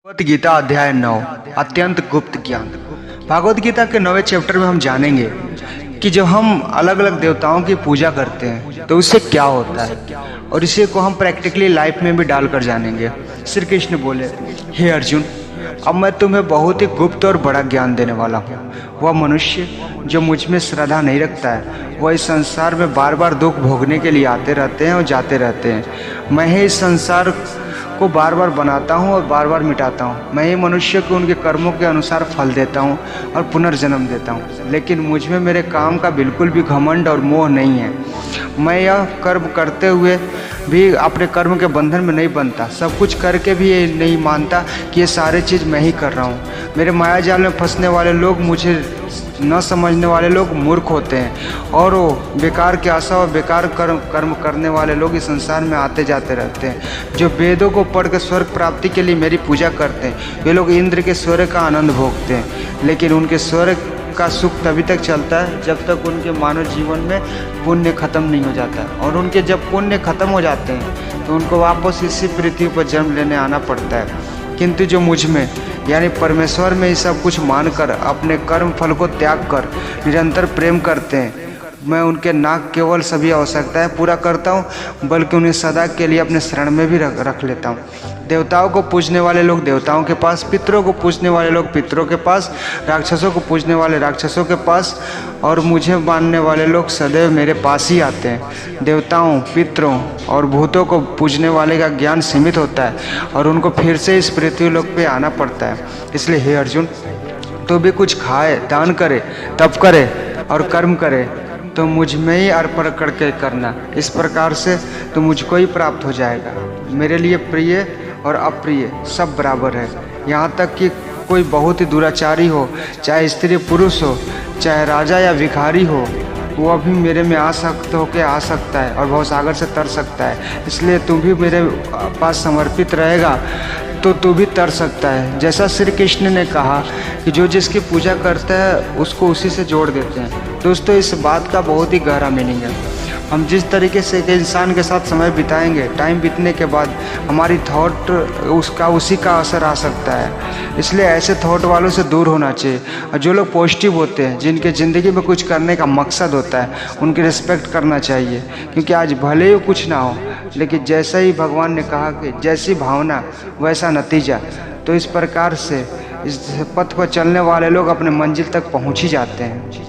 भगवत गीता अध्याय 9 अत्यंत गुप्त ज्ञान। भगवत गीता के 9वें चैप्टर में हम जानेंगे कि जब हम अलग अलग देवताओं की पूजा करते हैं तो उससे क्या होता है, और इसे को हम प्रैक्टिकली लाइफ में भी डालकर जानेंगे। श्री कृष्ण बोले, हे अर्जुन, अब मैं तुम्हें बहुत ही गुप्त और बड़ा ज्ञान देने वाला हूँ। वह मनुष्य जो मुझ में श्रद्धा नहीं रखता है वह इस संसार में बार बार दुख भोगने के लिए आते रहते हैं और जाते रहते हैं। मैं ही इस संसार को बार बार बनाता हूँ और बार बार मिटाता हूँ। मैं ही मनुष्य को उनके कर्मों के अनुसार फल देता हूँ और पुनर्जन्म देता हूँ, लेकिन मुझ में मेरे काम का बिल्कुल भी घमंड और मोह नहीं है। मैं यह कर्म करते हुए भी अपने कर्म के बंधन में नहीं बनता, सब कुछ करके भी ये नहीं मानता कि ये सारे चीज़ मैं ही कर रहा हूँ। मेरे माया जाल में फंसने वाले लोग, मुझे न समझने वाले लोग मूर्ख होते हैं, और वो बेकार की आशा और बेकार कर्म करने वाले लोग इस संसार में आते जाते रहते हैं। जो वेदों को पढ़कर स्वर्ग प्राप्ति के लिए मेरी पूजा करते हैं वे लोग इंद्र के स्वर्ग का आनंद भोगते हैं, लेकिन उनके स्वर्ग का सुख तभी तक चलता है जब तक उनके मानव जीवन में पुण्य खत्म नहीं हो जाता। और उनके जब पुण्य खत्म हो जाते हैं तो उनको वापस इसी पृथ्वी पर जन्म लेने आना पड़ता है। किंतु जो मुझ में यानी परमेश्वर में ही सब कुछ मानकर अपने कर्म फल को त्याग कर निरंतर प्रेम करते हैं, मैं उनके ना केवल सभी आवश्यकताएं पूरा करता हूं, बल्कि उन्हें सदा के लिए अपने शरण में भी रख लेता हूं। देवताओं को पूजने वाले लोग देवताओं के पास, पितरों को पूजने वाले लोग पितरों के पास, राक्षसों को पूजने वाले राक्षसों के पास, और मुझे मानने वाले लोग सदैव मेरे पास ही आते हैं। देवताओं, पितरों और भूतों को पूजने वाले का ज्ञान सीमित होता है और उनको फिर से इस पृथ्वी लोक पे आना पड़ता है। इसलिए हे अर्जुन, तो भी कुछ खाए, दान करे, तप करे और कर्म करे तो मुझ में ही अर्पण करके करना। इस प्रकार से तो मुझको ही प्राप्त हो जाएगा। मेरे लिए प्रिय और अप्रिय सब बराबर है। यहाँ तक कि कोई बहुत ही दुराचारी हो, चाहे स्त्री पुरुष हो, चाहे राजा या भिखारी हो, वह भी मेरे में आसक्त होकर आ सकता है और भवसागर से तर सकता है। इसलिए तू भी मेरे पास समर्पित रहेगा तो तू भी तर सकता है। जैसा श्री कृष्ण ने कहा कि जो जिसकी पूजा करता है उसको उसी से जोड़ देते हैं। दोस्तों, इस बात का बहुत ही गहरा मीनिंग है। हम जिस तरीके से एक इंसान के साथ समय बिताएंगे, टाइम बीतने के बाद हमारी थॉट उसी का असर आ सकता है। इसलिए ऐसे थॉट वालों से दूर होना चाहिए। और जो लोग पॉजिटिव होते हैं, जिनके ज़िंदगी में कुछ करने का मकसद होता है, उनकी रिस्पेक्ट करना चाहिए। क्योंकि आज भले ही कुछ ना हो, लेकिन जैसा ही भगवान ने कहा कि जैसी भावना वैसा नतीजा, तो इस प्रकार से इस पथ पर चलने वाले लोग अपने मंजिल तक पहुँच ही जाते हैं।